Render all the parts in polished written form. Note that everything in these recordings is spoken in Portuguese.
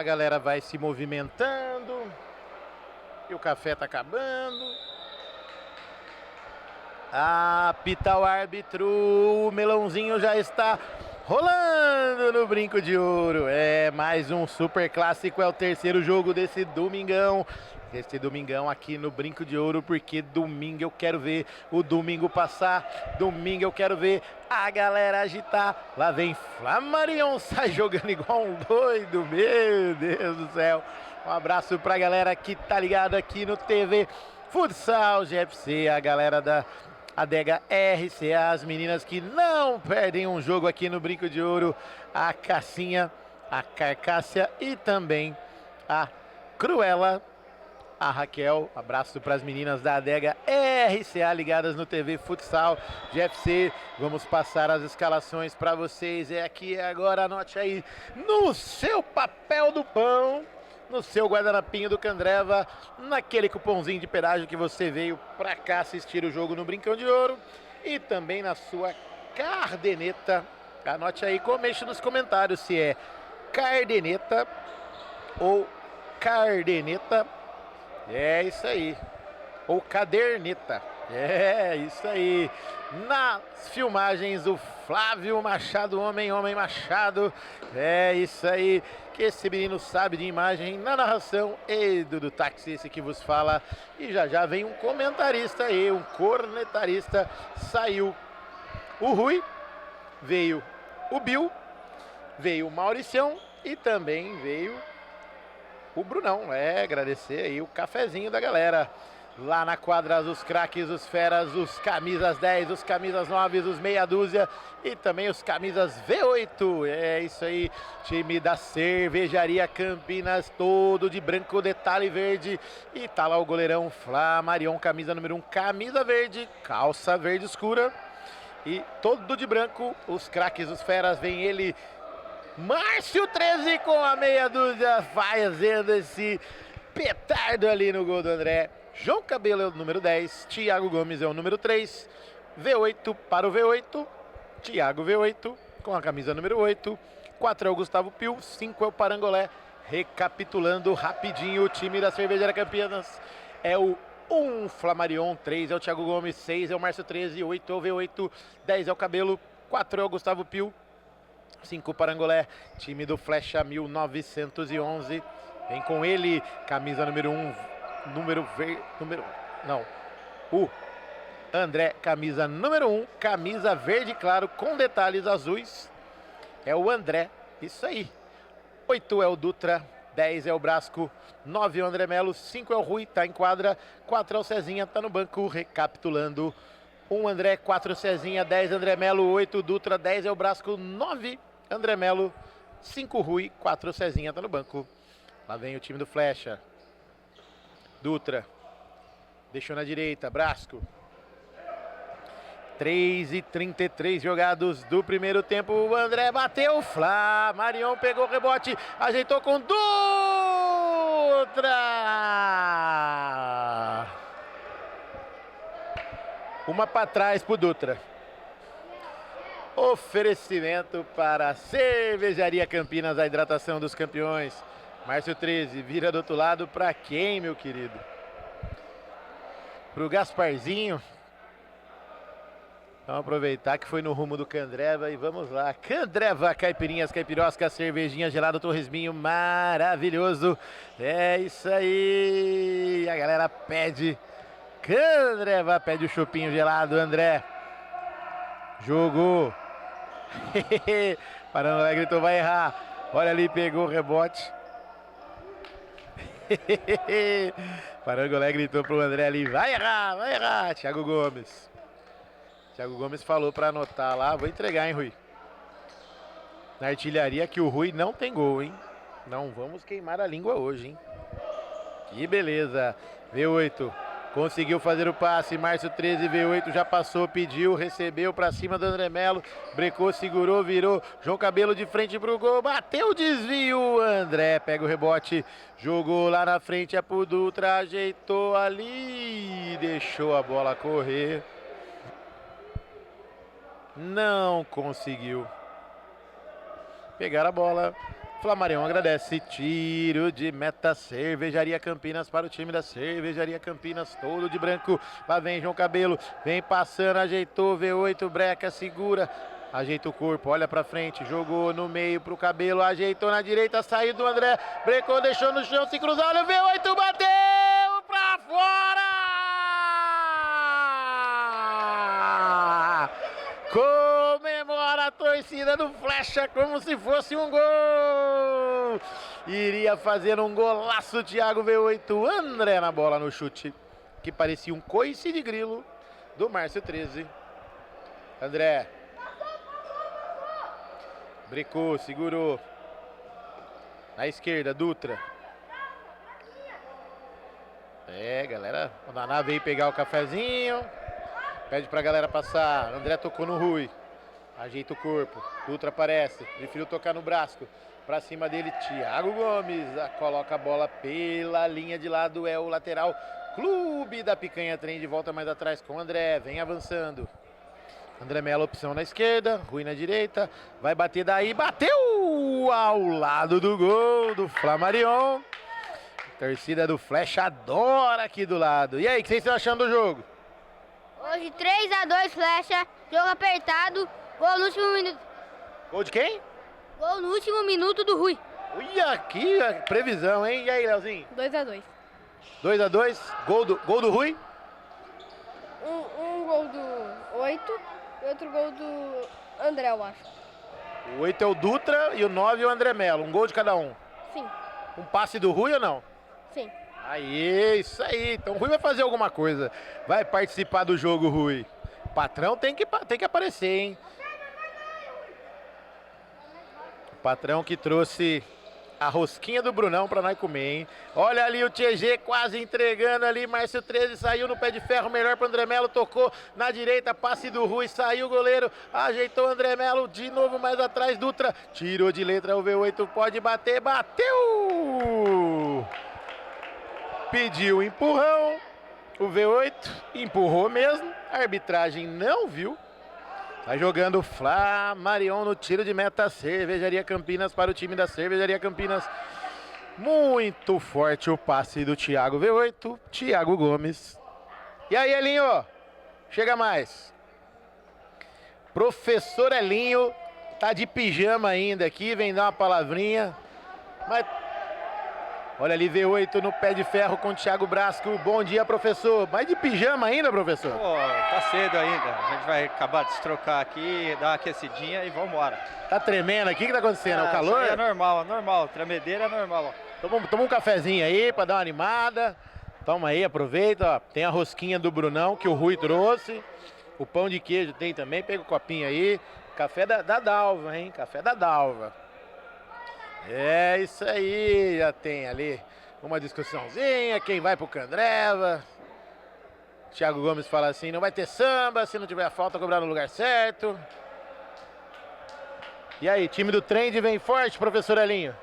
A galera vai se movimentando. E o café tá acabando. Apita o árbitro. O melãozinho já está rolando no Brinco de Ouro. É mais um super clássico. É o terceiro jogo desse domingão. Esse domingão aqui no Brinco de Ouro, porque domingo eu quero ver o domingo passar, domingo eu quero ver a galera agitar. Lá vem Flamarion, sai jogando igual um doido, meu Deus do céu. Um abraço pra galera que tá ligada aqui no TV Futsal GFC, a galera da Adega RCA, as meninas que não perdem um jogo aqui no Brinco de Ouro, a Cassinha, a Carcácia e também a Cruella. A Raquel, abraço para as meninas da Adega RCA ligadas no TV Futsal GFC. Vamos passar as escalações para vocês. É aqui, é agora, anote aí no seu papel do pão, no seu guardanapinho do Candreva, naquele cupomzinho de pedágio que você veio para cá assistir o jogo no Brincão de Ouro e também na sua cardeneta. Anote aí, comente nos comentários se é cardeneta ou cardeneta. É isso aí. Ou caderneta. É isso aí. Nas filmagens do Flávio Machado, Homem Machado. É isso aí. Que esse menino sabe de imagem. Na narração, Edu do Táxi, esse que vos fala. E já vem um comentarista aí, um cornetarista. Saiu o Rui, veio o Bill, veio o Mauricião e também veio o Brunão. Agradecer aí o cafezinho da galera. Lá na quadra, os craques, os feras, os camisas 10, os camisas 9, os meia dúzia e também os camisas V8. É isso aí, time da Cervejaria Campinas, todo de branco, detalhe verde. E tá lá o goleirão Flamarion, camisa número 1, camisa verde, calça verde escura. E todo de branco, os craques, os feras, vem ele, Márcio 13 com a meia dúzia, fazendo esse petardo ali no gol do André. João Cabelo é o número 10, Thiago Gomes é o número 3, V8 para o V8, Thiago V8 com a camisa número 8, 4 é o Gustavo Pio, 5 é o Parangolé. Recapitulando rapidinho, o time da Cervejaria Campinas é o 1 Flamarion, 3 é o Thiago Gomes, 6 é o Márcio 13, 8 é o V8, 10 é o Cabelo, 4 é o Gustavo Pio, 5 Parangolé, time do Flecha 1911, vem com ele, camisa número 1, o André, camisa número 1, camisa verde claro com detalhes azuis, é o André, isso aí, 8 é o Dutra, 10 é o Brasco, 9 é o André Melo, 5 é o Rui, tá em quadra, 4 é o Cezinha, tá no banco, recapitulando, 1 André, 4 Cezinha, 10 André Melo, 8 Dutra, 10 é o Brasco, 9 André Melo, 5 Rui, 4 Cezinha, tá no banco. Lá vem o time do Flecha. Dutra, deixou na direita, Brasco. 3:33 jogados do primeiro tempo, o André bateu, Flamarion pegou o rebote, ajeitou com Dutra! Uma para trás pro Dutra. Oferecimento para a Cervejaria Campinas, a hidratação dos campeões. Márcio 13, vira do outro lado para quem, meu querido? Pro Gasparzinho. Vamos aproveitar que foi no rumo do Candreva e vamos lá. Candreva, caipirinhas, caipiroscas, cervejinha gelada, torresminho maravilhoso. É isso aí. A galera pede. Candreva pede o chopinho gelado, André. Jogou. Parangolé gritou, vai errar. Olha ali, pegou o rebote. Parangolé gritou pro André ali, vai errar. Thiago Gomes. Thiago Gomes falou pra anotar lá, vou entregar, hein, Rui. Na artilharia que o Rui não tem gol, hein. Não vamos queimar a língua hoje, hein. Que beleza. V8. Conseguiu fazer o passe, Márcio 13, V8 já passou, pediu, recebeu pra cima do André Melo, brecou, segurou, virou, João Cabelo de frente pro gol, bateu o desvio, André pega o rebote, jogou lá na frente, é pro Dutra, ajeitou ali, deixou a bola correr, não conseguiu pegar a bola, Flamarion agradece. Tiro de meta, Cervejaria Campinas para o time da Cervejaria Campinas, todo de branco. Lá vem João Cabelo, vem passando, ajeitou, V8, Breca, segura. Ajeita o corpo, olha pra frente, jogou no meio pro Cabelo, ajeitou na direita, saiu do André, brecou, deixou no chão, se cruzar, olha o V8, bateu pra fora! Comemora a torcida do Flecha como se fosse um gol! Iria fazer um golaço, Thiago V8, André na bola no chute, que parecia um coice de grilo do Márcio 13. André. Brecou, segurou. Na esquerda, Dutra. Galera, o Naná veio pegar o cafezinho. Pede pra galera passar. André tocou no Rui. Ajeita o corpo. Dutra aparece. Preferiu tocar no Brasco. Pra cima dele, Thiago Gomes. Coloca a bola pela linha de lado. É o lateral. Clube da Picanha Trem de volta mais atrás com o André. Vem avançando. André Melo, opção na esquerda, Rui na direita, vai bater daí, bateu ao lado do gol do Flamarion. A torcida do Flecha adora aqui do lado. E aí, o que vocês estão achando do jogo? Hoje 3-2 Flecha, jogo apertado, gol no último minuto. Gol de quem? Gol no último minuto do Rui. Olha aqui a previsão, hein? E aí, Leozinho? 2-2. 2-2, gol do Rui? Um gol do 8 e outro gol do André, eu acho. O 8 é o Dutra e o 9 é o André Melo. Um gol de cada um. Sim. Um passe do Rui ou não? Sim. Aí, isso aí. Então o Rui vai fazer alguma coisa. Vai participar do jogo, Rui. O patrão tem que aparecer, hein? O patrão que trouxe a rosquinha do Brunão pra nós comer, hein? Olha ali o TG quase entregando ali. Márcio 13 saiu no pé de ferro, melhor pro André Melo. Tocou na direita, passe do Rui. Saiu o goleiro, ajeitou o André Melo. De novo mais atrás, Dutra. Tirou de letra o V8, pode bater. Bateu! Pediu empurrão. O V8 empurrou mesmo. A arbitragem não viu. Vai jogando o Flamarion no tiro de meta, Cervejaria Campinas para o time da Cervejaria Campinas. Muito forte o passe do Thiago V8, Thiago Gomes. E aí, Elinho, chega mais. Professor Elinho tá de pijama ainda aqui, vem dar uma palavrinha. Mas olha ali, V8 no pé de ferro com o Thiago Brasco. Bom dia, professor. Mas de pijama ainda, professor? Pô, tá cedo ainda. A gente vai acabar de se trocar aqui, dar uma aquecidinha e vamos embora. Tá tremendo aqui? O que tá acontecendo? É o calor? É normal, é normal. Tremedeira é normal. Toma um cafezinho aí pra dar uma animada. Toma aí, aproveita. Ó. Tem a rosquinha do Brunão que o Rui trouxe. O pão de queijo tem também. Pega o copinho aí. Café da Dalva, hein? Café da Dalva. É isso aí, já tem ali uma discussãozinha, quem vai pro Candreva. Thiago Gomes fala assim, não vai ter samba, se não tiver falta, cobrar no lugar certo. E aí, time do Trend vem forte, professor Elinho?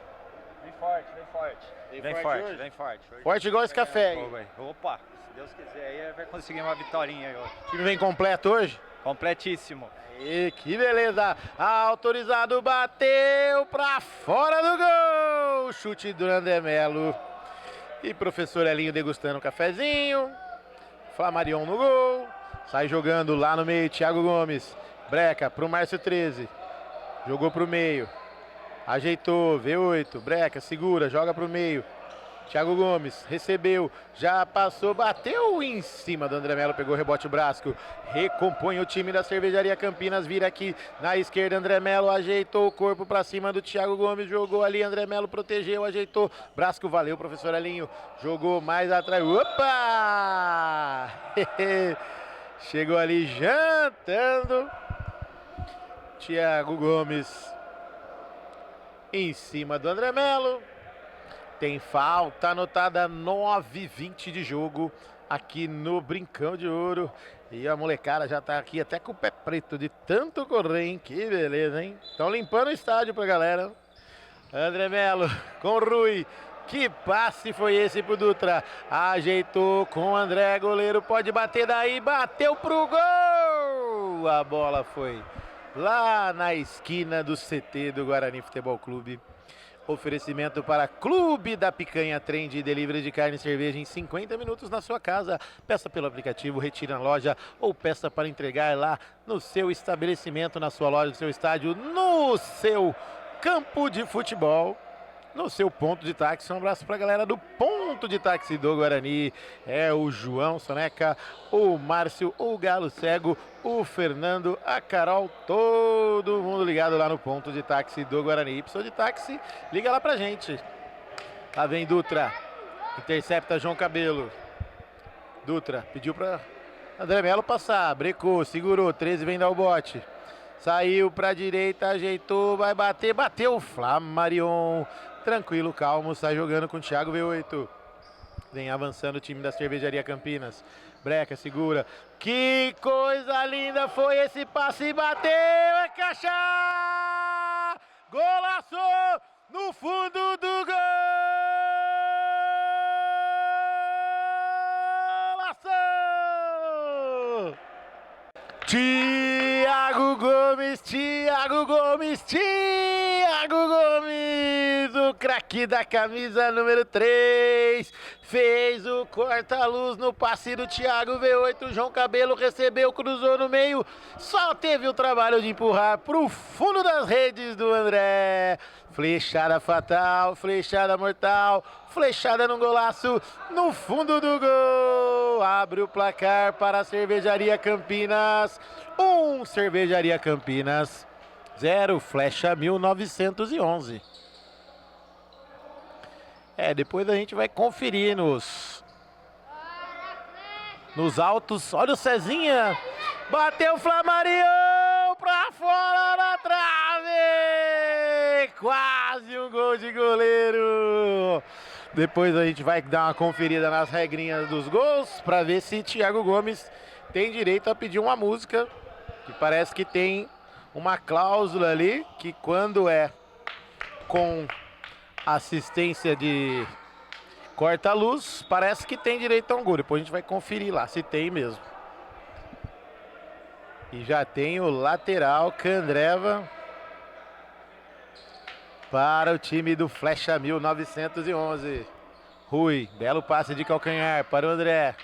Vem forte, vem forte. Vem forte, vem forte. Forte igual esse café aí. Opa, se Deus quiser aí vai conseguir uma vitória aí hoje. O time vem completo hoje? Completíssimo. E que beleza, autorizado, bateu pra fora do gol, chute do André Melo. E professor Elinho degustando um cafezinho, Flamarion no gol, sai jogando lá no meio, Thiago Gomes, Breca pro Márcio 13, jogou pro meio, ajeitou, V8, Breca, segura, joga pro meio. Thiago Gomes recebeu, já passou, bateu em cima do André Melo, pegou o rebote o Brasco, recompõe o time da Cervejaria Campinas, vira aqui na esquerda, André Melo ajeitou o corpo pra cima do Thiago Gomes, jogou ali, André Melo protegeu, ajeitou, Brasco, valeu, professor Elinho, jogou mais atrás, opa! Chegou ali jantando, Thiago Gomes em cima do André Melo. Tem falta anotada, 9:20 de jogo aqui no Brincão de Ouro. E a molecada já tá aqui até com o pé preto de tanto correr, hein? Que beleza, hein? Estão limpando o estádio pra galera. André Melo com o Rui. Que passe foi esse pro Dutra? Ajeitou com o André, goleiro pode bater daí, bateu pro gol! A bola foi lá na esquina do CT do Guarani Futebol Clube. Oferecimento para Clube da Picanha, trem de delivery de carne e cerveja em 50 minutos na sua casa. Peça pelo aplicativo, retire na loja ou peça para entregar lá no seu estabelecimento, na sua loja, no seu estádio, no seu campo de futebol, no seu ponto de táxi. Um abraço para a galera do ponto de táxi do Guarani. É o João Soneca, o Márcio, o Galo Cego, o Fernando, a Carol, todo mundo ligado lá no ponto de táxi do Guarani. E precisou de táxi, liga lá pra gente. Lá vem Dutra, intercepta João Cabelo. Dutra pediu para André Melo passar, brecou, segurou, 13 vem dar o bote. Saiu pra direita, ajeitou, vai bater, bateu, Flamarion. Tranquilo, calmo, sai jogando com o Thiago V8. Vem avançando o time da Cervejaria Campinas. Breca, segura. Que coisa linda foi esse passe, bateu, é caixa! Golaço no fundo do gol! Golaço! Thiago Gomes, Thiago Gomes, Thiago Gomes, o craque da camisa número 3, fez o corta-luz no passe do Thiago V8, João Cabelo recebeu, cruzou no meio, só teve o trabalho de empurrar para o fundo das redes do André. Flechada fatal, flechada mortal, flechada no golaço, no fundo do gol. Abre o placar para a Cervejaria Campinas. 1 Cervejaria Campinas, 0 Flecha 1911. Depois a gente vai conferir nos autos. Olha o Cezinha, bateu o Flamarion pra fora da trave, quase um gol de goleiro. Depois a gente vai dar uma conferida nas regrinhas dos gols para ver se Thiago Gomes tem direito a pedir uma música, que parece que tem uma cláusula ali que quando é com assistência de corta-luz, parece que tem direito a um gol. Depois a gente vai conferir lá se tem mesmo. E já tem o lateral Candreva para o time do Flecha 1911. Rui, belo passe de calcanhar para o André.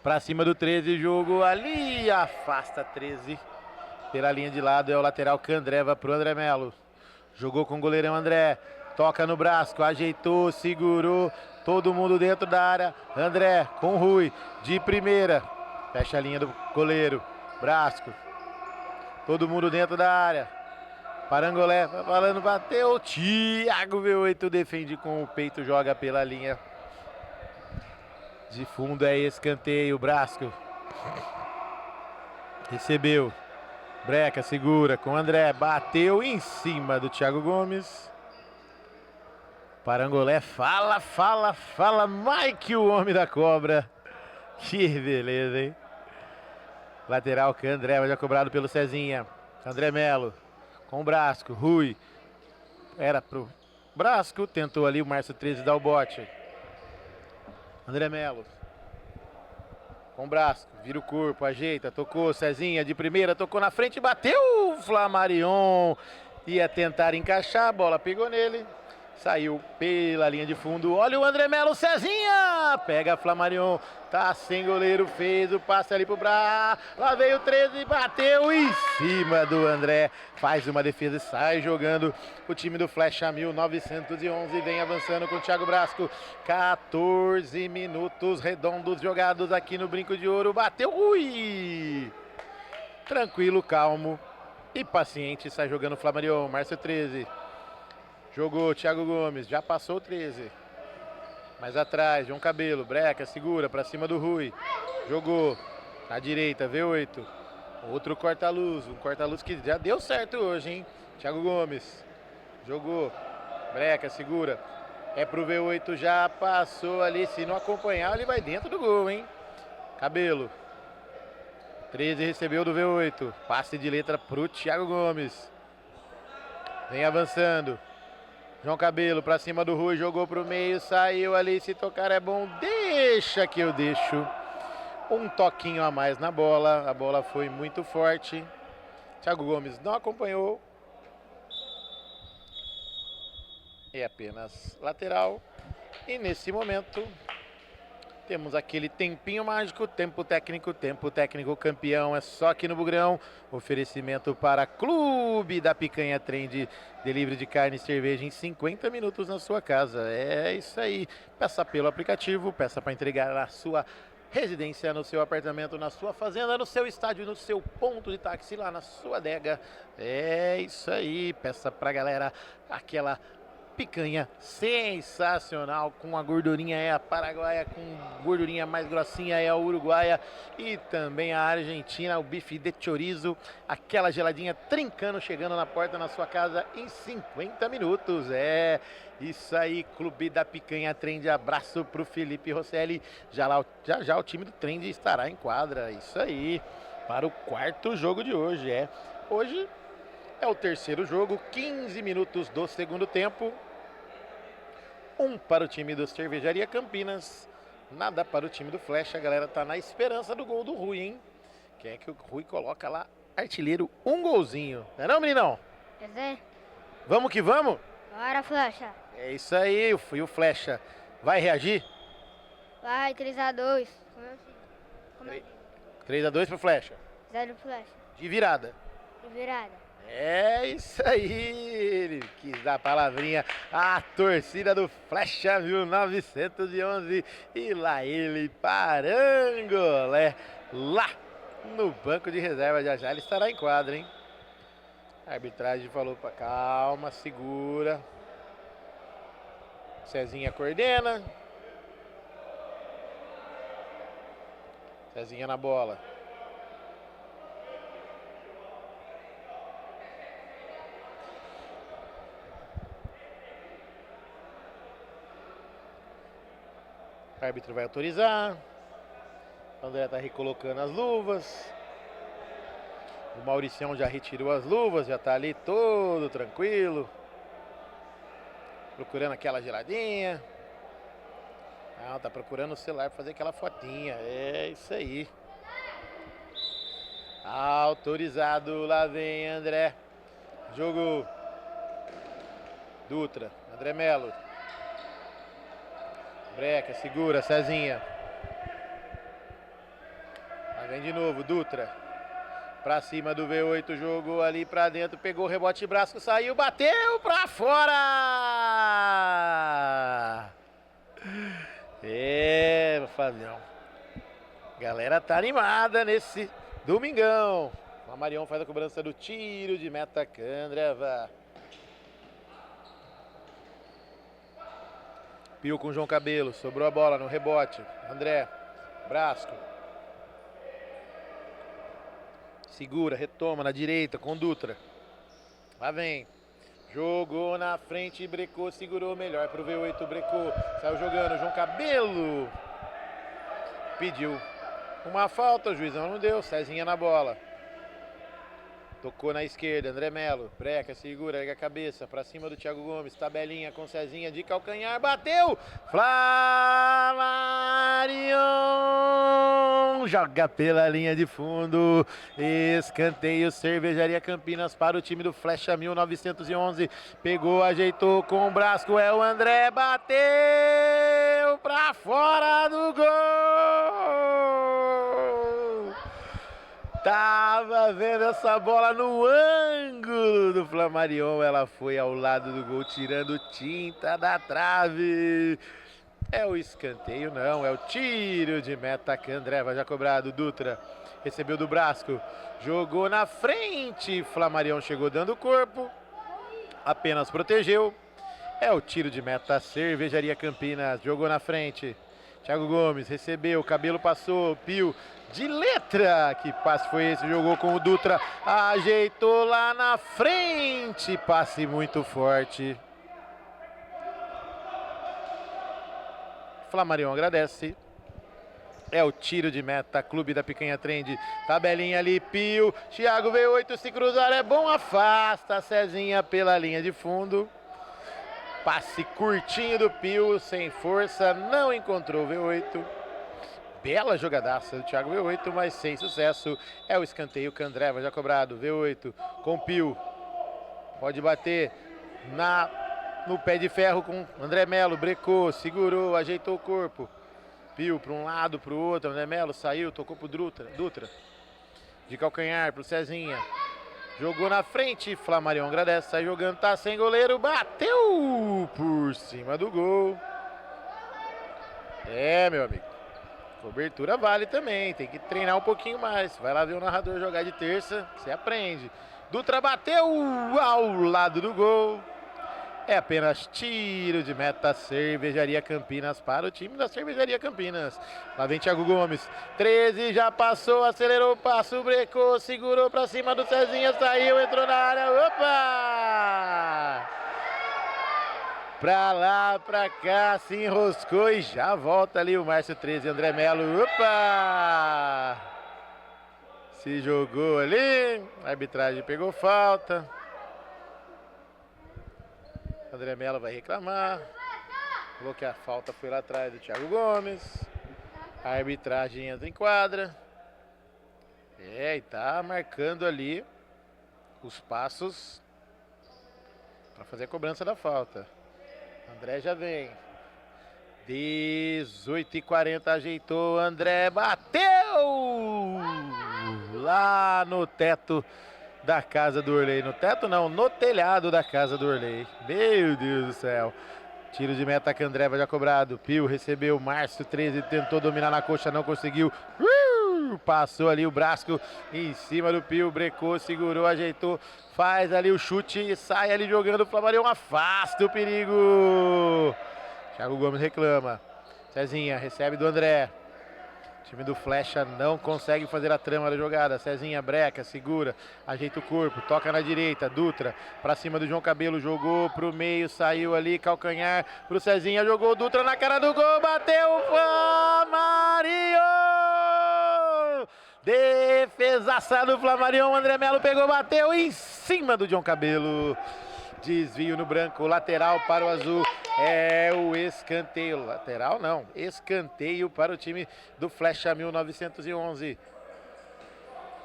Para cima do 13, jogo ali, afasta 13. Pela linha de lado é o lateral Candreva para o André Melo. Jogou com o goleirão André. Toca no Brasco, ajeitou, segurou. Todo mundo dentro da área. André com Rui, de primeira. Fecha a linha do goleiro. Brasco. Todo mundo dentro da área. Parangolé, vai falando, bateu. Thiago V8 defende com o peito, joga pela linha. De fundo é escanteio, Brasco. Recebeu. Breca, segura com o André. Bateu em cima do Thiago Gomes. Parangolé, fala, Mike, o homem da cobra. Que beleza, hein? Lateral que André, mas já cobrado pelo Cezinha. André Melo com o Brasco, Rui. Era pro Brasco, tentou ali o Márcio 13 dar o bote. André Melo com o Brasco, vira o corpo, ajeita, tocou, Cezinha de primeira, tocou na frente, bateu, Flamarion. Ia tentar encaixar, a bola pegou nele. Saiu pela linha de fundo. Olha o André Melo, Cezinha! Pega Flamarion. Tá sem goleiro, fez o passe ali pro Bra. Lá veio o 13, bateu em cima do André. Faz uma defesa e sai jogando o time do Flecha 1911. Vem avançando com o Thiago Brasco. 14 minutos redondos jogados aqui no Brinco de Ouro. Bateu, ui! Tranquilo, calmo e paciente. Sai jogando o Flamarion. Márcio 13. Jogou Thiago Gomes, já passou o 13. Mais atrás, João Cabelo, Breca, segura pra cima do Rui. Jogou na direita, V8. Outro corta-luz, um corta-luz que já deu certo hoje, hein? Thiago Gomes, jogou. Breca, segura. É pro V8, já passou ali. Se não acompanhar, ele vai dentro do gol, hein? Cabelo. 13 recebeu do V8. Passe de letra pro Thiago Gomes. Vem avançando. João Cabelo pra cima do Rui, jogou pro meio, saiu ali, se tocar é bom, deixa que eu deixo. Um toquinho a mais na bola, a bola foi muito forte. Thiago Gomes não acompanhou. É apenas lateral. E nesse momento temos aquele tempinho mágico, tempo técnico campeão, é só aqui no Bugrão. Oferecimento para Clube da Picanha Trend, delivery de carne e cerveja em 50 minutos na sua casa. É isso aí, peça pelo aplicativo, peça para entregar na sua residência, no seu apartamento, na sua fazenda, no seu estádio, no seu ponto de táxi, lá na sua adega. É isso aí, peça pra galera aquela picanha sensacional, com a gordurinha é a paraguaia, com gordurinha mais grossinha é a uruguaia e também a argentina, o bife de chorizo, aquela geladinha trincando, chegando na porta na sua casa em 50 minutos. É isso aí, Clube da Picanha Trend, abraço pro Felipe Rosselli, já o time do Trend estará em quadra, isso aí, para o quarto jogo de hoje. Hoje é o terceiro jogo, 15 minutos do segundo tempo. 1 para o time do Cervejaria Campinas, nada para o time do Flecha. A galera tá na esperança do gol do Rui, hein? Quer que o Rui coloca lá, artilheiro, um golzinho. Não é não, meninão? É. Vamos que vamos? Bora, Flecha. É isso aí, o Flecha vai reagir? Vai, 3-2. 3-2 pro Flecha. 0 Flecha. De virada. De virada. É isso aí, ele quis dar a palavrinha, a torcida do Flecha 1911 e lá ele, Parangolé, lá no banco de reserva, já ele estará em quadra, hein? A arbitragem falou para calma, segura, Cezinha coordena, Cezinha na bola. O árbitro vai autorizar. O André está recolocando as luvas. O Mauricião já retirou as luvas, já está ali todo tranquilo. Procurando aquela geladinha. Não, tá procurando o celular para fazer aquela fotinha. É isso aí. Autorizado, lá vem André. Jogo Dutra, André Melo. Breca, segura, Cezinha. Lá vem de novo, Dutra. Pra cima do V8, jogou ali pra dentro, pegou o rebote, braço, saiu, bateu pra fora! Fabião. Galera tá animada nesse domingão. O Marião faz a cobrança do tiro de meta, Candreva. Pio com João Cabelo, sobrou a bola no rebote. André, Brasco. Segura, retoma na direita com Dutra. Lá vem. Jogou na frente, brecou, segurou melhor pro V8, brecou. Saiu jogando, João Cabelo. Pediu uma falta, o juizão não deu. Cezinha na bola. Tocou na esquerda, André Melo, breca, segura, ergue a cabeça, pra cima do Thiago Gomes, tabelinha com Cezinha de calcanhar, bateu! Flamarion! Joga pela linha de fundo, escanteio, Cervejaria Campinas para o time do Flecha 1911, pegou, ajeitou com o Brasco, é o André, bateu pra fora do gol! Tava vendo essa bola no ângulo do Flamarion, ela foi ao lado do gol, tirando tinta da trave. É o escanteio, não, é o tiro de meta, Candreva já cobrado, Dutra recebeu do Brasco, jogou na frente, Flamarion chegou dando corpo, apenas protegeu. É o tiro de meta, Cervejaria Campinas, jogou na frente. Thiago Gomes recebeu, Cabelo passou, Pio de letra, que passe foi esse, jogou com o Dutra, ajeitou lá na frente, passe muito forte. Flamarion agradece. É o tiro de meta, Clube da Picanha Trend, tabelinha ali, Pio, Thiago V8, se cruzar é bom, afasta a Cezinha pela linha de fundo. Passe curtinho do Pio, sem força, não encontrou o V8. Bela jogadaça do Thiago V8, mas sem sucesso. É o escanteio, Candreva já cobrado, V8 com Pio. Pode bater na no pé de ferro com André Melo, brecou, segurou, ajeitou o corpo. Pio para um lado, para o outro, André Melo saiu, tocou pro Dutra. De calcanhar pro Cezinha. Jogou na frente, Flamarion agradece, sai jogando, tá sem goleiro, bateu por cima do gol. É, meu amigo, cobertura vale também, tem que treinar um pouquinho mais. Vai lá ver o narrador jogar de terça, você aprende. Dutra bateu ao lado do gol. É apenas tiro de meta, Cervejaria Campinas para o time da Cervejaria Campinas. Lá vem Thiago Gomes, 13, já passou, acelerou o passo, brecou, segurou para cima do Cezinha, saiu, entrou na área, opa! Pra lá, pra cá, se enroscou e já volta ali o Márcio 13, André Melo, opa! Se jogou ali, a arbitragem pegou falta. André Melo vai reclamar. Falou que a falta foi lá atrás do Thiago Gomes. A arbitragem entra em quadra. E tá marcando ali os passos para fazer a cobrança da falta. André já vem. 18h40, ajeitou. André bateu lá no teto da casa do Orley. No teto não, no telhado da casa do Orley. Meu Deus do céu. Tiro de meta que André vai já cobrado. Pio recebeu, Márcio 13 tentou dominar na coxa, não conseguiu. Passou ali o Brasco em cima do Pio, brecou, segurou, ajeitou, faz ali o chute e sai ali jogando o Flamarion, afasta o perigo. Thiago Gomes reclama. Cezinha recebe do André. O time do Flecha não consegue fazer a trama da jogada. Cezinha breca, segura, ajeita o corpo, toca na direita, Dutra pra cima do João Cabelo, jogou pro meio, saiu ali, calcanhar pro Cezinha, jogou Dutra na cara do gol, bateu o Flamarion! Defesaça do Flamarion, André Melo pegou, bateu em cima do João Cabelo. Desvio no branco, lateral para o azul, é o escanteio, lateral não, escanteio para o time do Flecha 1911.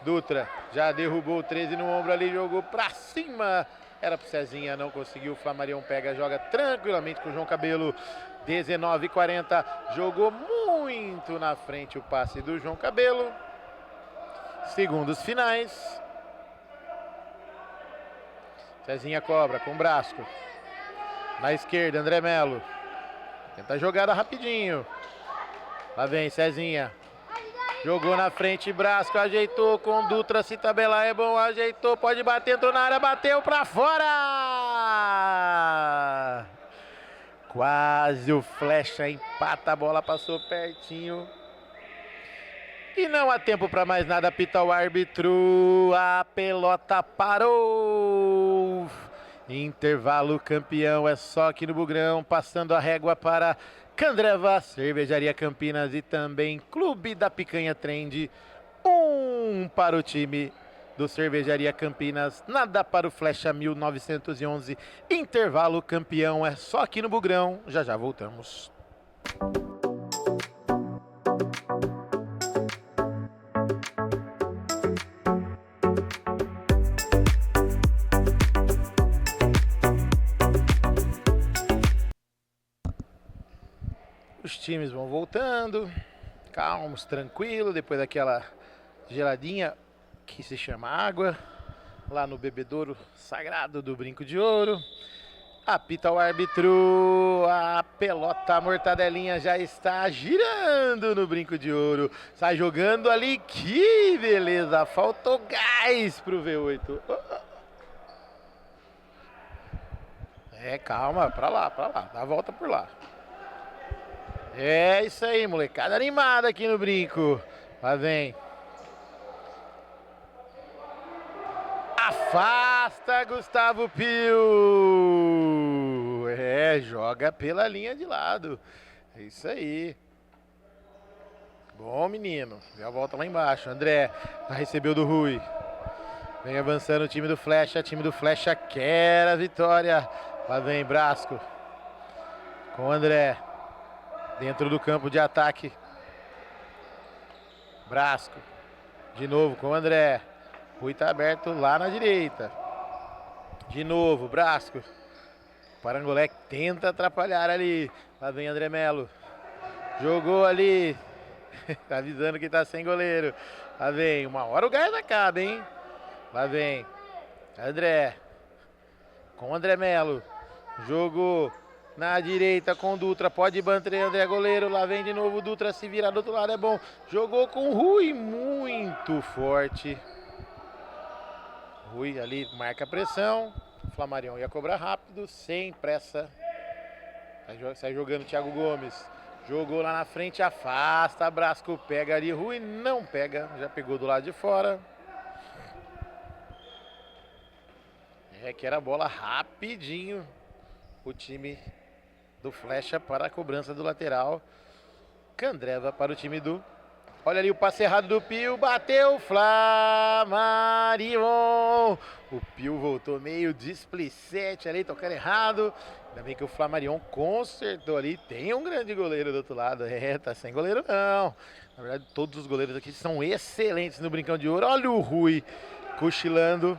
Dutra já derrubou o 13 no ombro ali, jogou para cima, era pro Cezinha, não conseguiu, o Flamarion pega, joga tranquilamente com o João Cabelo. 19h40, jogou muito na frente o passe do João Cabelo. Segundos finais. Cezinha cobra com o Brasco. Na esquerda, André Melo. Tenta a jogada rapidinho. Lá vem Cezinha. Jogou na frente, Brasco ajeitou com Dutra, se tabelar é bom, ajeitou, pode bater, entrou na área, bateu pra fora! Quase o Flecha empata, a bola passou pertinho. E não há tempo para mais nada, apita o árbitro, a pelota parou. Intervalo, campeão é só aqui no Bugrão, passando a régua para Candreva, Cervejaria Campinas e também Clube da Picanha Trend. 1 para o time do Cervejaria Campinas, nada para o Flecha 1911. Intervalo, campeão é só aqui no Bugrão, já já voltamos. Os times vão voltando, calmos, tranquilo, depois daquela geladinha que se chama água, lá no bebedouro sagrado do Brinco de Ouro. Apita o árbitro, a pelota, a mortadelinha já está girando no Brinco de Ouro. Sai jogando ali, que beleza, faltou gás pro V8. É, calma, pra lá, dá a volta por lá. É isso aí, molecada animada aqui no Brinco. Lá vem. Afasta Gustavo Pio. É, joga pela linha de lado. É isso aí. Bom, menino. Deu a volta lá embaixo. André já recebeu do Rui. Vem avançando o time do Flecha. O time do Flecha quer a vitória. Lá vem Brasco. Com o André. Dentro do campo de ataque. Brasco. De novo com o André. Rui tá aberto lá na direita. De novo, Brasco. Parangolé tenta atrapalhar ali. Lá vem André Melo. Jogou ali. Tá avisando que tá sem goleiro. Lá vem. Uma hora o gás acaba, hein? Lá vem. André. Com André Melo. Jogou na direita com o Dutra. Pode banter André goleiro. Lá vem de novo o Dutra. Se virar do outro lado é bom. Jogou com o Rui. Muito forte. Rui ali marca a pressão. Flamarion ia cobrar rápido, sem pressa. Sai jogando o Thiago Gomes. Jogou lá na frente, afasta. Brasco pega ali. Rui não pega. Já pegou do lado de fora. Requer a bola rapidinho. O time do Flecha para a cobrança do lateral. Candreva para o time do... Olha ali o passe errado do Pio, bateu, Flamarion. O Pio voltou meio displicente ali, tocando errado. Ainda bem que o Flamarion consertou ali. Tem um grande goleiro do outro lado. Tá sem goleiro não. Na verdade, todos os goleiros aqui são excelentes no Brincão de Ouro. Olha o Rui cochilando.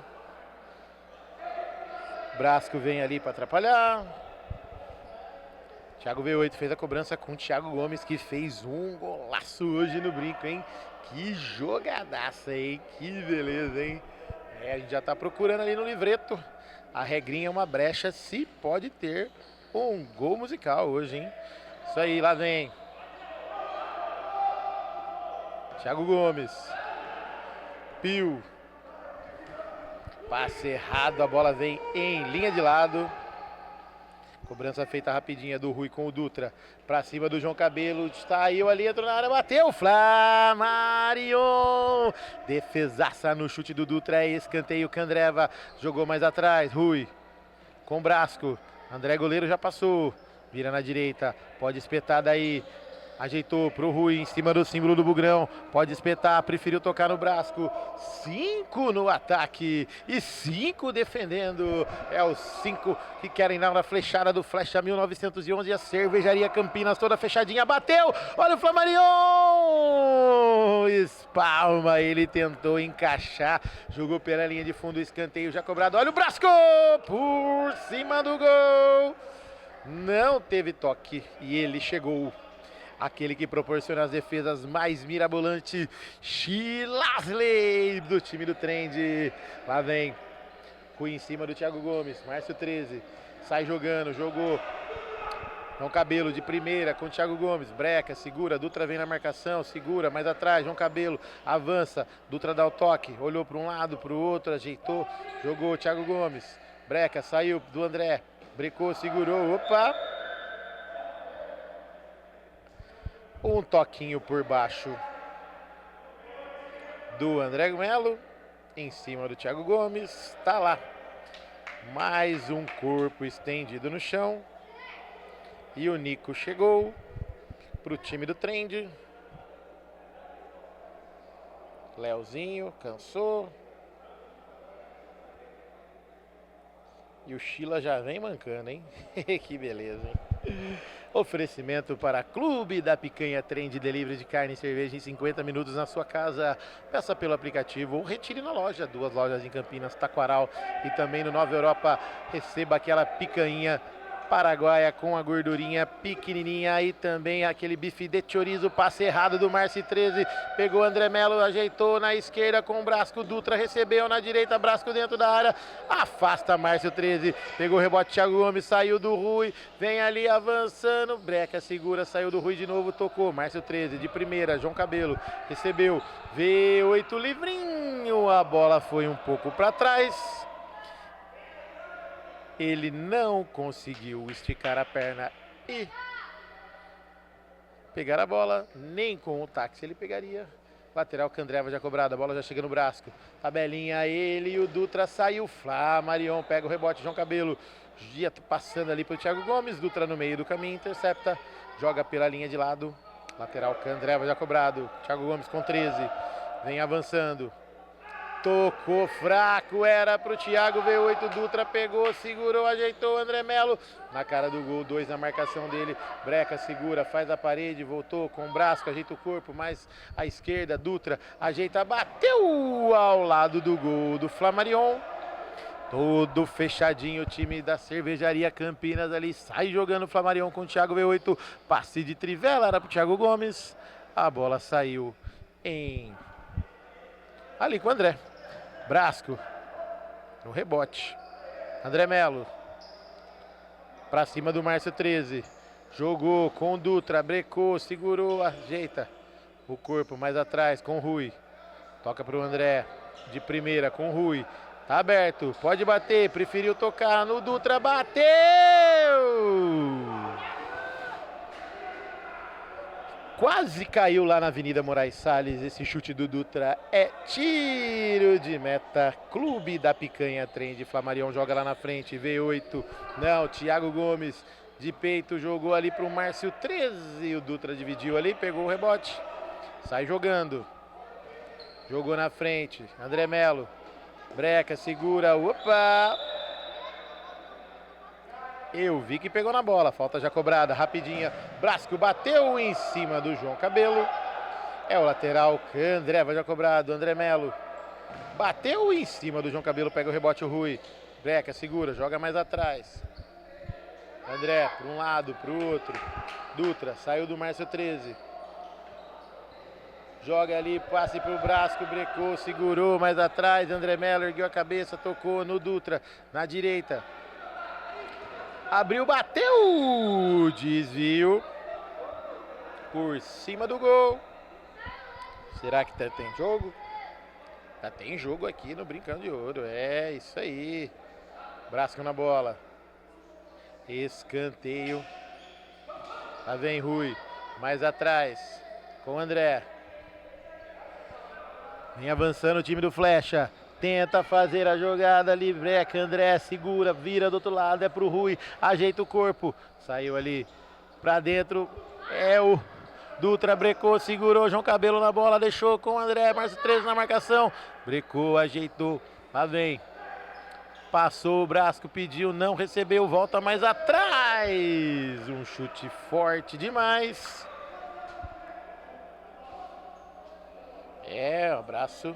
Brasco vem ali para atrapalhar. Thiago V8 fez a cobrança com o Thiago Gomes, que fez um golaço hoje no brinco, hein? Que jogadaça, hein? Que beleza, hein? A gente já tá procurando ali no livreto. A regrinha é uma brecha, se pode ter um gol musical hoje, hein? Isso aí, lá vem. Thiago Gomes. Pio. Passe errado, a bola vem em linha de lado. Cobrança feita rapidinha do Rui com o Dutra. Pra cima do João Cabelo. Saiu ali, entrou na área, bateu. Flamarion. Defesaça no chute do Dutra. Escanteio, Candreva. Jogou mais atrás. Rui com Brasco. André goleiro já passou. Vira na direita. Pode espetar daí. Ajeitou pro Rui em cima do símbolo do Bugrão. Pode espetar, preferiu tocar no Brasco. 5 no ataque e 5 defendendo. É os 5 que querem dar na flechada do Flecha 1911. A Cervejaria Campinas toda fechadinha. Bateu! Olha o Flamarion! Espalma, ele tentou encaixar. Jogou pela linha de fundo, escanteio já cobrado. Olha o Brasco! Por cima do gol. Não teve toque e ele chegou. Aquele que proporciona as defesas mais mirabolantes, Chilasley, do time do Trend. Lá vem Rui em cima do Thiago Gomes, Márcio 13, sai jogando, jogou. João Cabelo de primeira com o Thiago Gomes, breca, segura, Dutra vem na marcação, segura, mais atrás, João Cabelo avança, Dutra dá o toque, olhou para um lado, para o outro, ajeitou, jogou o Thiago Gomes, breca, saiu do André, brecou, segurou, opa! Um toquinho por baixo do André Melo, em cima do Thiago Gomes, tá lá. Mais um corpo estendido no chão. E o Nico chegou pro time do Trend. Leozinho cansou. E o Chila já vem mancando, hein? Que beleza, hein? Oferecimento para Clube da Picanha Trend, delivery de carne e cerveja em 50 minutos na sua casa. Peça pelo aplicativo ou retire na loja. 2 lojas em Campinas, Taquaral e também no Nova Europa. Receba aquela picanha paraguaia com a gordurinha pequenininha e também aquele bife de chorizo. Passe errado do Márcio 13, pegou André Melo, ajeitou na esquerda com o Brasco, Dutra recebeu na direita, Brasco dentro da área, afasta Márcio 13, pegou o rebote, Thiago Gomes, saiu do Rui, vem ali avançando, breca, segura, saiu do Rui de novo, tocou, Márcio 13 de primeira, João Cabelo recebeu, V8 livrinho, a bola foi um pouco para trás. Ele não conseguiu esticar a perna e pegar a bola, nem com o táxi ele pegaria. Lateral, Candreva já cobrada, a bola já chega no Brasco. Tabelinha, ele e o Dutra saiu. Flamarion pega o rebote, João Cabelo. Gia passando ali pro Thiago Gomes, Dutra no meio do caminho, intercepta, joga pela linha de lado. Lateral, Candreva já cobrado, Thiago Gomes com 13, vem avançando. Tocou fraco, era pro Thiago, V8, Dutra pegou, segurou, ajeitou, André Melo na cara do gol, 2 na marcação dele, breca, segura, faz a parede, voltou com o Brasco, ajeita o corpo, mais à esquerda, Dutra ajeita, bateu ao lado do gol do Flamarion Todo fechadinho o time da Cervejaria Campinas ali. Sai jogando o Flamarion com o Thiago V8. Passe de trivela, era pro Thiago Gomes. A bola saiu ali com o André. Brasco. No rebote. André Melo. Pra cima do Márcio 13. Jogou com o Dutra. Brecou, segurou, ajeita o corpo mais atrás com o Rui. Toca pro André. De primeira com o Rui. Tá aberto, pode bater, preferiu tocar no Dutra, bateu! Quase caiu lá na Avenida Moraes Salles, esse chute do Dutra é tiro de meta. Clube da Picanha Trend, Flamarion joga lá na frente, V8, não, Thiago Gomes de peito, jogou ali pro Márcio 13, o Dutra dividiu ali, pegou o rebote, sai jogando, jogou na frente, André Melo. Breca, segura, opa! Eu vi que pegou na bola, falta já cobrada, rapidinha. Brasco bateu em cima do João Cabelo. É o lateral, André vai já cobrado, André Melo. Bateu em cima do João Cabelo, pega o rebote o Rui. Breca, segura, joga mais atrás. André, para um lado, para o outro. Dutra, saiu do Márcio 13. Joga ali, passe pro Brasco, brecou, segurou mais atrás. André Melo ergueu a cabeça, tocou no Dutra, na direita. Abriu, bateu! Desvio. Por cima do gol. Será que tem jogo? Já tem jogo aqui no Brincando de Ouro. É isso aí. Brasco na bola. Escanteio. Lá vem Rui. Mais atrás. Com o André. Vem avançando o time do Flecha. Tenta fazer a jogada ali. Breca, André segura, vira do outro lado. É pro Rui. Ajeita o corpo. Saiu ali pra dentro. É o Dutra, brecou, segurou. João Cabelo na bola. Deixou com o André. Márcio 13 na marcação. Brecou, ajeitou. Lá vem. Passou o Brasco, pediu, não recebeu. Volta mais atrás. Um chute forte demais. Abraço.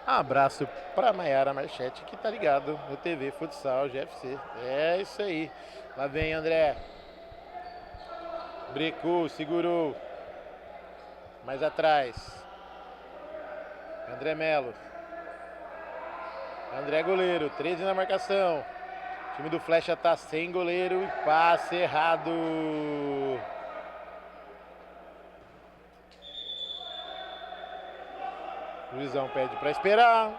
Abraço pra Maiara Marchetti, que tá ligado no TV Futsal GFC. É isso aí. Lá vem André. Brecou, segurou. Mais atrás. André Melo. André goleiro, 13 na marcação. O time do Flecha tá sem goleiro e passe errado. O Luizão pede para esperar.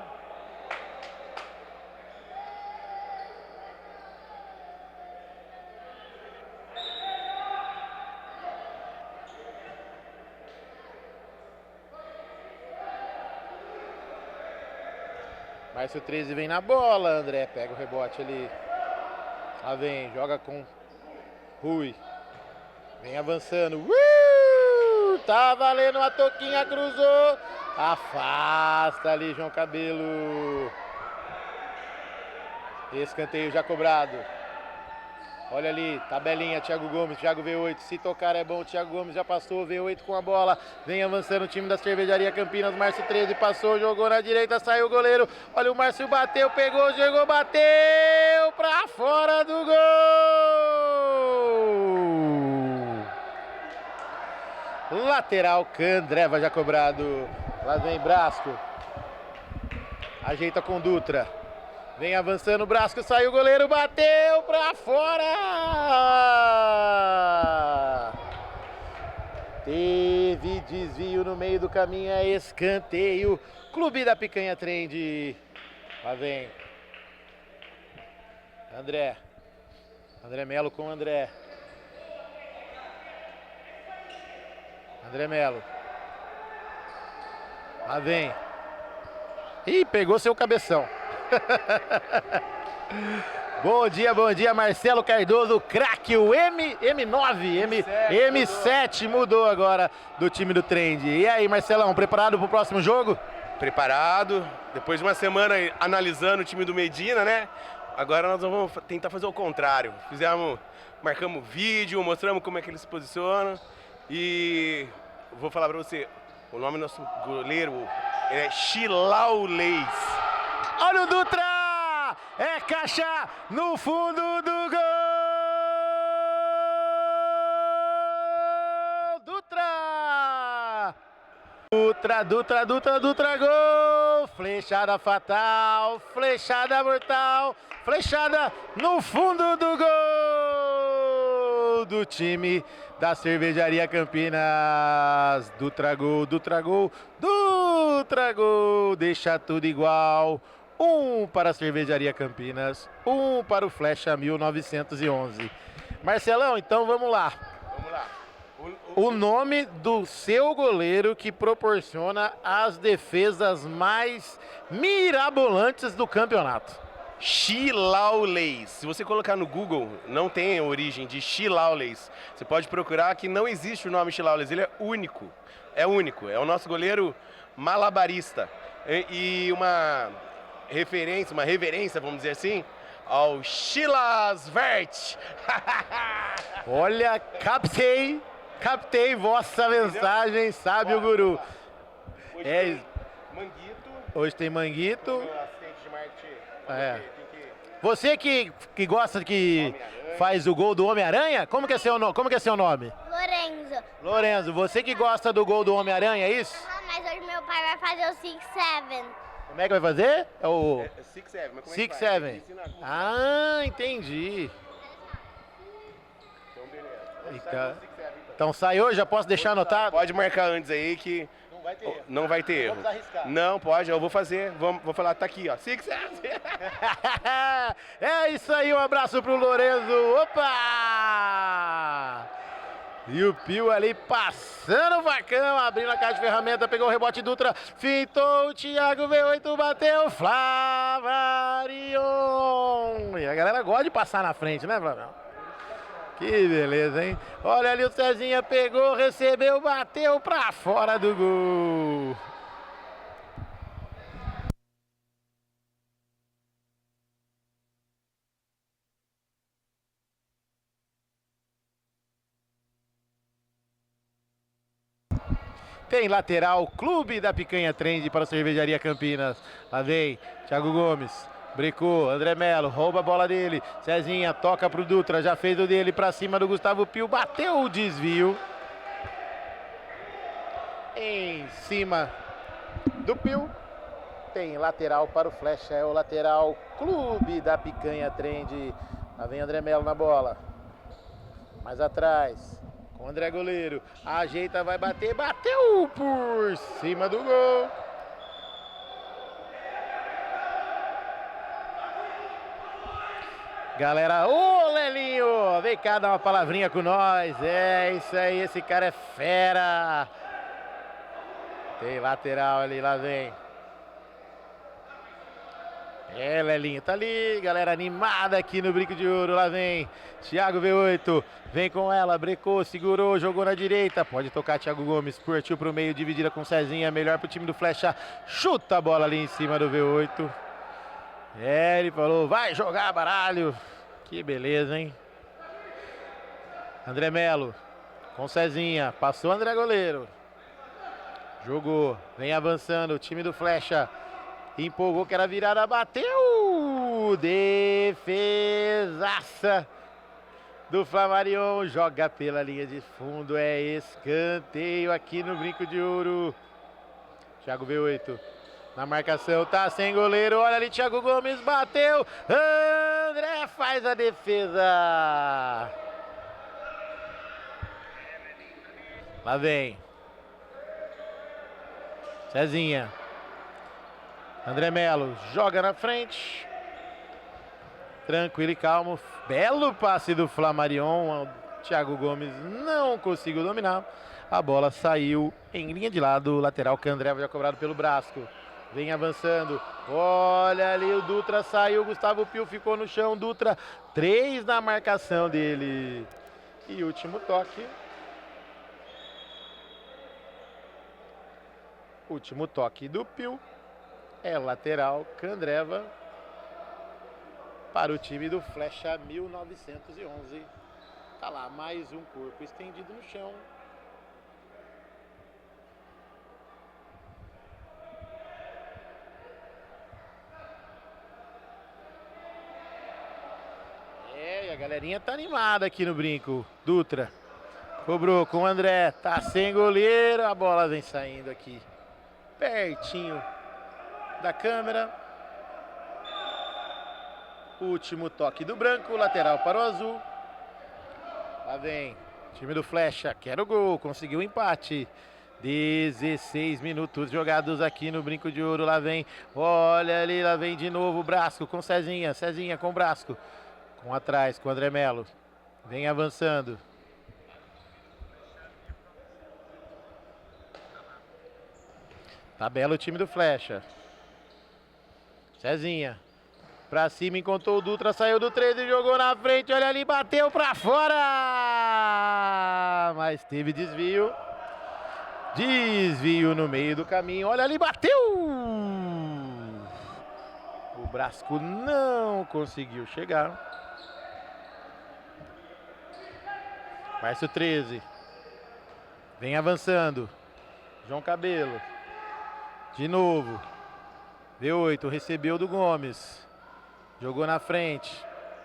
Márcio 13 vem na bola, André pega o rebote ali. Lá vem, joga com Rui. Vem avançando. Tá valendo a toquinha, cruzou. Afasta ali João Cabelo. Escanteio já cobrado. Olha ali, tabelinha, Thiago Gomes, Thiago V8. Se tocar é bom, Thiago Gomes já passou, V8 com a bola. Vem avançando o time da Cervejaria Campinas. Márcio 13 passou, jogou na direita, saiu o goleiro. Olha o Márcio, bateu, pegou, jogou, bateu pra fora do gol. Lateral, Candreva já cobrado. Lá vem Brasco. Ajeita com Dutra. Vem avançando o Brasco, saiu o goleiro, bateu pra fora. Teve desvio no meio do caminho, é escanteio. Clube da Picanha Trend. Lá vem André. André Melo com André. André Melo. Lá vem. Ih, pegou seu cabeção. Bom dia, Marcelo Cardoso, craque, o M9, M7 mudou agora do time do Trend. E aí, Marcelão, preparado para o próximo jogo? Preparado, depois de uma semana analisando o time do Medina, né? Agora nós vamos tentar fazer o contrário. Marcamos vídeo, mostramos como é que ele se posiciona. E vou falar para você, o nome do nosso goleiro é Chilau Leis. Olha o Dutra! É caixa no fundo do gol! Dutra! Dutra, gol! Flechada fatal, flechada mortal, flechada no fundo do gol do time da Cervejaria Campinas. Dutra gol, deixa tudo igual. 1 para a Cervejaria Campinas, 1 para o Flecha 1911. Marcelão, então vamos lá. Vamos lá. O nome do seu goleiro que proporciona as defesas mais mirabolantes do campeonato. Shilauleis. Se você colocar no Google, não tem a origem de Shilauleis. Você pode procurar que não existe o nome Shilauleis. Ele é único. É único. É o nosso goleiro malabarista. E uma reverência, vamos dizer assim, ao Silas Vert. Olha, captei vossa mensagem, sábio guru. Hoje tem Manguito. Assistente de marketing. Você que gosta que faz o gol do Homem-Aranha, como que é seu nome? Lorenzo, você que gosta do gol do Homem-Aranha, é isso? Ah, mas hoje meu pai vai fazer o 6-7. Como é que vai fazer? É o 6-7. Mas como é que 6-7. faz? Ah, entendi. Então, beleza. Então saiu, já posso deixar anotado? Pode marcar antes aí que não vai ter erro. Vamos arriscar. Não, pode, eu vou fazer. Vou falar, tá aqui, ó. 6-7. É isso aí, um abraço pro Lorenzo. Opa! E o Pio ali passando o facão, abrindo a caixa de ferramenta, pegou o rebote Dutra, fintou o Thiago V8, bateu Flavarion. E a galera gosta de passar na frente, né, Flavião? Que beleza, hein? Olha ali o Cezinha, pegou, recebeu, bateu pra fora do gol. Tem lateral, Clube da Picanha Trend para a Cervejaria Campinas. Lá vem Thiago Gomes, brecou, André Melo, rouba a bola dele. Cezinha toca pro Dutra, já fez o dele para cima do Gustavo Pio, bateu o desvio. Em cima do Pio. Tem lateral para o Flecha, é o lateral Clube da Picanha Trend. Lá vem André Melo na bola. Mais atrás. Com o André goleiro, ajeita, vai bater, bateu por cima do gol. Galera, ô Lelinho, vem cá dar uma palavrinha com nós. É isso aí, esse cara é fera. Tem lateral ali, lá vem. É, Lelinho, tá ali, galera animada aqui no Brinco de Ouro, lá vem Thiago V8, vem com ela, brecou, segurou, jogou na direita, pode tocar Thiago Gomes, partiu pro meio, dividida com Cezinha, melhor pro time do Flecha, chuta a bola ali em cima do V8. É, ele falou, vai jogar baralho, que beleza, hein? André Melo, com Cezinha, passou André goleiro, jogou, vem avançando o time do Flecha. Empolgou que era virada, bateu! Defesaça do Flamarion, joga pela linha de fundo, é escanteio aqui no Brinco de Ouro. Thiago V8 na marcação, tá sem goleiro, olha ali Thiago Gomes, bateu! André faz a defesa! Lá vem Cezinha. André Melo joga na frente. Tranquilo e calmo. Belo passe do Flamarion. O Thiago Gomes não conseguiu dominar. A bola saiu em linha de lado. Lateral que André já cobrado pelo Brasco. Vem avançando. Olha ali o Dutra saiu. Gustavo Pio ficou no chão. Dutra 3 na marcação dele. E último toque. Último toque do Pio. É lateral, Candreva para o time do Flecha 1911. Tá lá, mais um corpo estendido no chão. galerinha tá animada aqui no brinco. Dutra cobrou com o André, tá sem goleiro, a bola vem saindo aqui pertinho da câmera. Último toque do branco, lateral para o azul. Lá vem time do Flecha, quer o gol, conseguiu o empate. 16 minutos jogados aqui no Brinco de Ouro. Lá vem, olha ali, lá vem de novo o Brasco com Cezinha. Cezinha com o Brasco, com atrás, com o André Melo. Vem avançando. Tá belo o time do Flecha. Cezinha pra cima, encontrou o Dutra, saiu do 13, jogou na frente, olha ali, bateu pra fora! Mas teve desvio. Desvio no meio do caminho, olha ali, bateu! O Brasco não conseguiu chegar. Márcio 13. Vem avançando. João Cabelo. De novo. V8 recebeu do Gomes. Jogou na frente.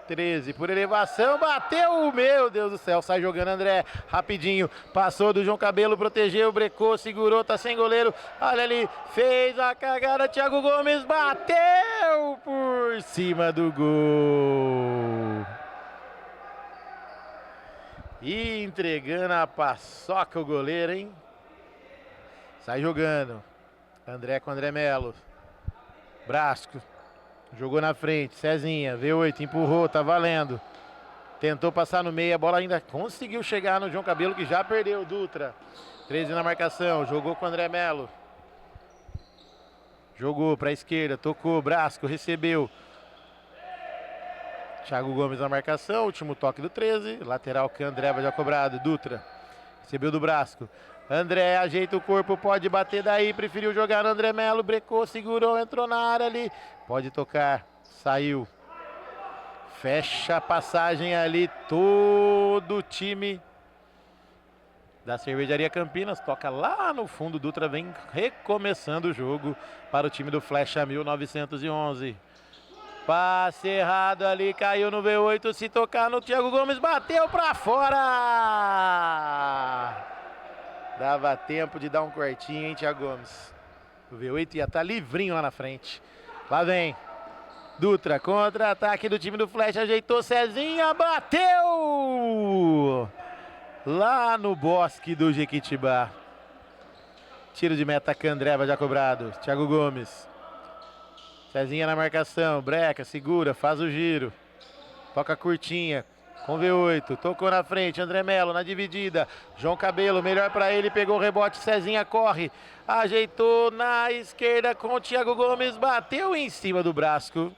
13 por elevação, bateu, meu Deus do céu, sai jogando André, rapidinho, passou do João Cabelo, protegeu, brecou, segurou, tá sem goleiro, olha ali, fez a cagada, Thiago Gomes bateu por cima do gol. E entregando a paçoca o goleiro, hein? Sai jogando, André com André Melo, Brasco. Jogou na frente, Cezinha, V8, empurrou, tá valendo. Tentou passar no meio, a bola ainda conseguiu chegar no João Cabelo, que já perdeu. Dutra, 13 na marcação, jogou com o André Melo. Jogou pra esquerda, tocou, Brasco, recebeu. Thiago Gomes na marcação, último toque do 13. Lateral que André vai já cobrado, Dutra. Recebeu do Brasco. André ajeita o corpo, pode bater daí, preferiu jogar no André Melo, brecou, segurou, entrou na área ali. Pode tocar, saiu. Fecha a passagem ali, todo o time da Cervejaria Campinas. Toca lá no fundo, Dutra vem recomeçando o jogo para o time do Flecha 1911. Passe errado ali, caiu no V8, se tocar no Thiago Gomes, bateu pra fora! Dava tempo de dar um cortinho, hein, Thiago Gomes. O V8 ia estar livrinho lá na frente. Lá vem Dutra, contra-ataque do time do Flash, ajeitou Cezinha, bateu! Lá no bosque do Jequitibá. Tiro de meta, Candreva já cobrado. Thiago Gomes. Cezinha na marcação, breca, segura, faz o giro. Toca curtinha. Com V8, tocou na frente, André Melo na dividida, João Cabelo, melhor para ele, pegou o rebote, Cezinha corre, ajeitou na esquerda com o Thiago Gomes, bateu em cima do Brasco.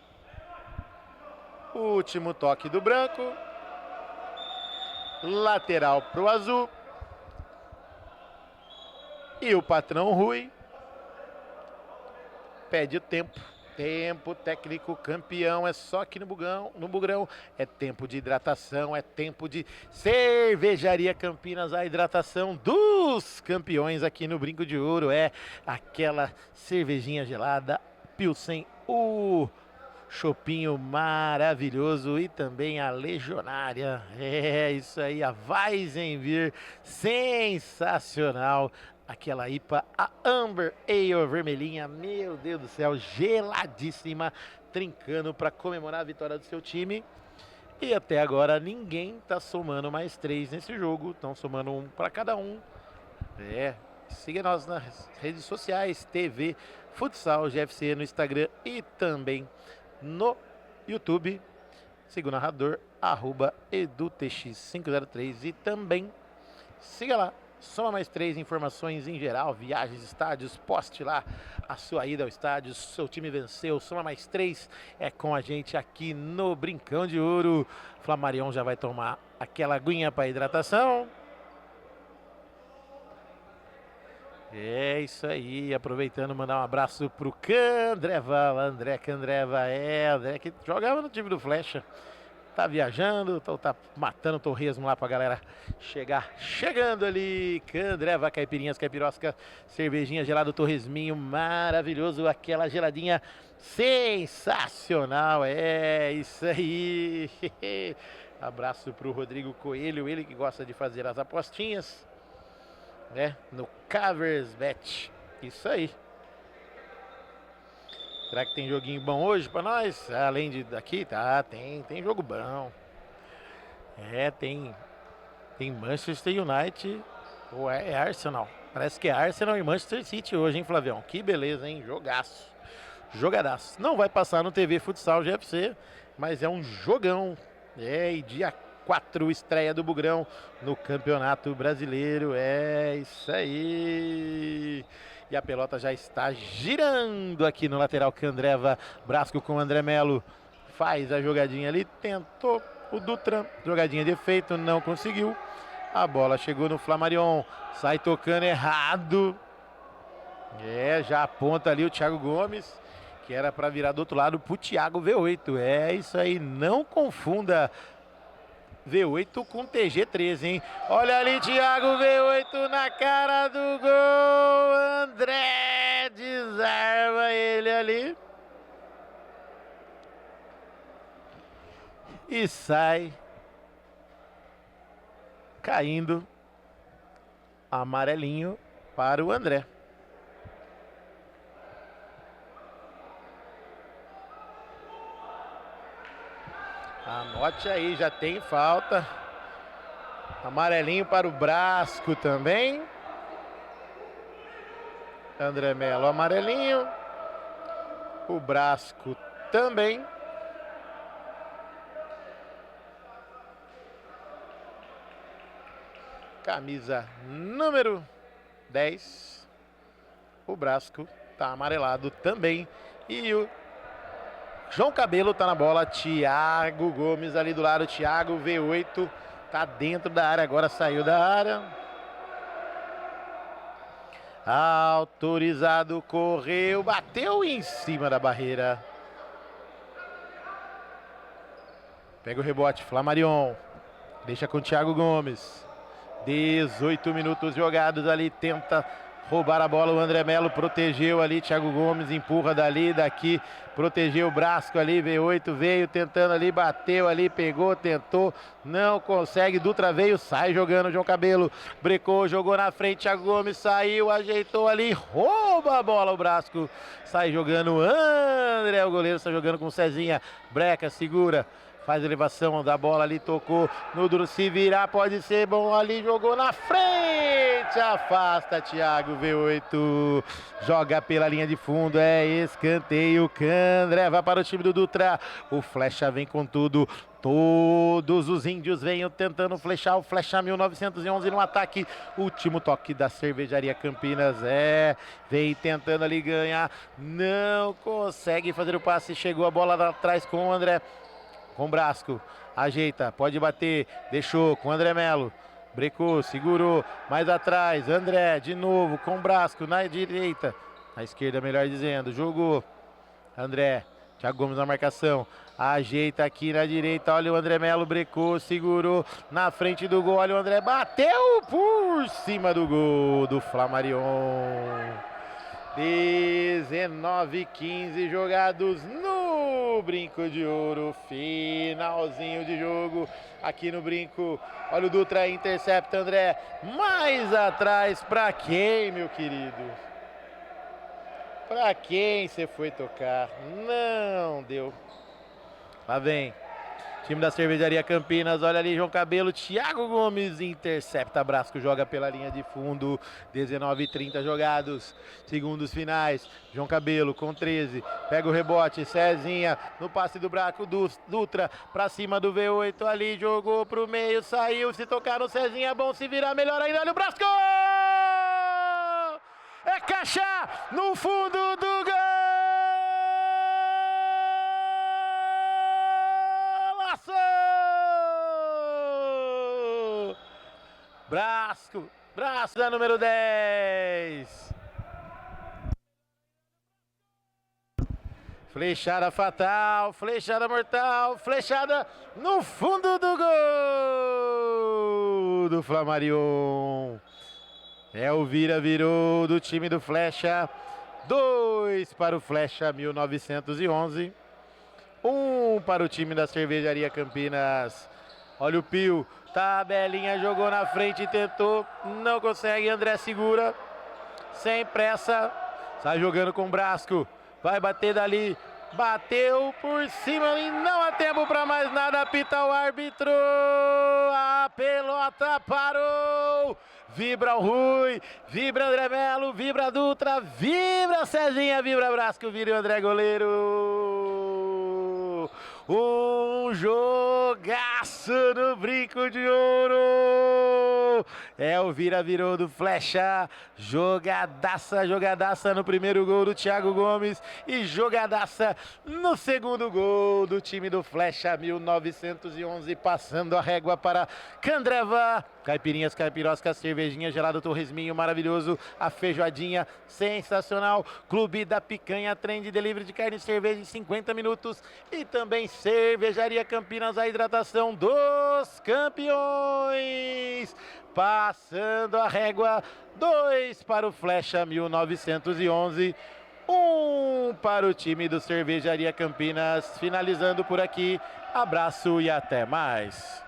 Último toque do branco, lateral pro azul. E o patrão Rui pede o tempo. Tempo técnico, campeão, é só aqui no Bugrão, é tempo de hidratação, é tempo de Cervejaria Campinas, a hidratação dos campeões aqui no Brinco de Ouro, é aquela cervejinha gelada, Pilsen, o chopinho maravilhoso e também a Legionária, é isso aí, a Weizenbier, sensacional. Aquela IPA, a Amber Ale vermelhinha, meu Deus do céu, geladíssima, trincando para comemorar a vitória do seu time. E até agora ninguém tá somando mais 3 nesse jogo, estão somando um para cada um. Siga nós nas redes sociais, TV Futsal GFC no Instagram e também no YouTube. Siga o narrador, @edutx503 e também siga lá. Soma mais 3, informações em geral, viagens, estádios, poste lá a sua ida ao estádio, seu time venceu, soma mais 3, é com a gente aqui no Brincão de Ouro. Flamarion já vai tomar aquela aguinha para hidratação. É isso aí, aproveitando, mandar um abraço pro Candreva, André Candreva, André que jogava no time do Flecha. Tá viajando, tá matando o torresmo lá pra galera chegando ali. Candreva, caipirinhas, caipirosca, cervejinha gelada, torresminho maravilhoso, aquela geladinha sensacional, é isso aí. Abraço para o Rodrigo Coelho, ele que gosta de fazer as apostinhas, né? No Caversbet. Isso aí. Será que tem joguinho bom hoje para nós? Além de daqui, tá, tem jogo bom. Tem Manchester United ou é Arsenal. Parece que é Arsenal e Manchester City hoje, hein, Flavião? Que beleza, hein? Jogaço. Jogadaço. Não vai passar no TV Futsal GFC, mas é um jogão. E dia 4, estreia do Bugrão no Campeonato Brasileiro. É isso aí. E a pelota já está girando aqui no lateral Candreva. Brasco com o André Melo. Faz a jogadinha ali. Tentou o Dutra. Jogadinha de efeito. Não conseguiu. A bola chegou no Flamarion. Sai tocando errado. Já aponta ali o Thiago Gomes, que era para virar do outro lado pro Thiago V8. É isso aí, não confunda V8 com TG13, hein? Olha ali, Thiago V8 na cara do gol. André desarma ele ali. E sai caindo amarelinho para o André. Anote aí, já tem falta. Amarelinho para o Brasco também. André Melo, amarelinho. O Brasco também. Camisa número 10. O Brasco tá amarelado também. E o João Cabelo tá na bola. Thiago Gomes ali do lado. Thiago V8 tá dentro da área. Agora saiu da área. Autorizado, correu, bateu em cima da barreira. Pega o rebote, Flamarion. Deixa com o Thiago Gomes. 18 minutos jogados ali. Tenta roubar a bola, o André Melo protegeu ali, Thiago Gomes empurra dali, daqui, protegeu o Brasco ali, V8 veio tentando ali, bateu ali, pegou, tentou, não consegue, Dutra veio, sai jogando, João Cabelo, brecou, jogou na frente, Thiago Gomes saiu, ajeitou ali, rouba a bola o Brasco, sai jogando, André, o goleiro está jogando com o Cezinha, breca, segura. Faz a elevação da bola ali, tocou no duro, se virar pode ser bom ali, jogou na frente, afasta Thiago V8, joga pela linha de fundo, é escanteio, Candreva para o time do Dutra, o Flecha vem com tudo, todos os índios vêm tentando flechar, o Flecha 1911 no ataque, último toque da Cervejaria Campinas, vem tentando ali ganhar, não consegue fazer o passe, chegou a bola lá atrás com o André, com o Brasco, ajeita, pode bater, deixou com o André Melo, brecou, segurou, mais atrás, André de novo com o Brasco na direita, na esquerda melhor dizendo, jogou, André, Thiago Gomes na marcação, ajeita aqui na direita, olha o André Melo, brecou, segurou, na frente do gol, olha o André, bateu por cima do gol do Flamarion. 19-15 jogados no Brinco de Ouro, finalzinho de jogo aqui no Brinco, olha o Dutra, intercepta André, mais atrás, pra quem, meu querido? Pra quem você foi tocar? Não deu, lá vem. Time da Cervejaria Campinas, olha ali João Cabelo, Thiago Gomes intercepta, Brasco joga pela linha de fundo, 19-30 jogados, segundos finais, João Cabelo com 13, pega o rebote, Cezinha no passe do Brasco, Dutra pra cima do V8 ali, jogou pro meio, saiu, se tocar no Cezinha, bom, se virar melhor ainda, olha o Brasco! É caixa no fundo do gol! Brasco da número 10. Flechada fatal, flechada mortal, flechada no fundo do gol do Flamarion. É o virou do time do Flecha. 2 para o Flecha 1911. 1 para o time da Cervejaria Campinas. Olha o Pio, tabelinha, jogou na frente, tentou, não consegue, André segura, sem pressa, sai jogando com o Brasco, vai bater dali, bateu por cima e não há tempo para mais nada, apita o árbitro, a pelota parou, vibra o Rui, vibra André Melo, vibra Dutra, vibra Cezinha, vibra Brasco, vira o André goleiro. Um jogaço no Brinco de Ouro. É o virou do Flecha. Jogadaça no primeiro gol do Thiago Gomes e jogadaça no segundo gol do time do Flecha 1911, passando a régua para Candreva. Caipirinhas, caipiroscas, cervejinha, gelado torresminho maravilhoso, a feijoadinha sensacional, Clube da Picanha, trem de delivery de carne e cerveja em 50 minutos e também Cervejaria Campinas, a hidratação dos campeões. Passando a régua, 2 para o Flecha 1911, 1 para o time do Cervejaria Campinas. Finalizando por aqui, abraço e até mais.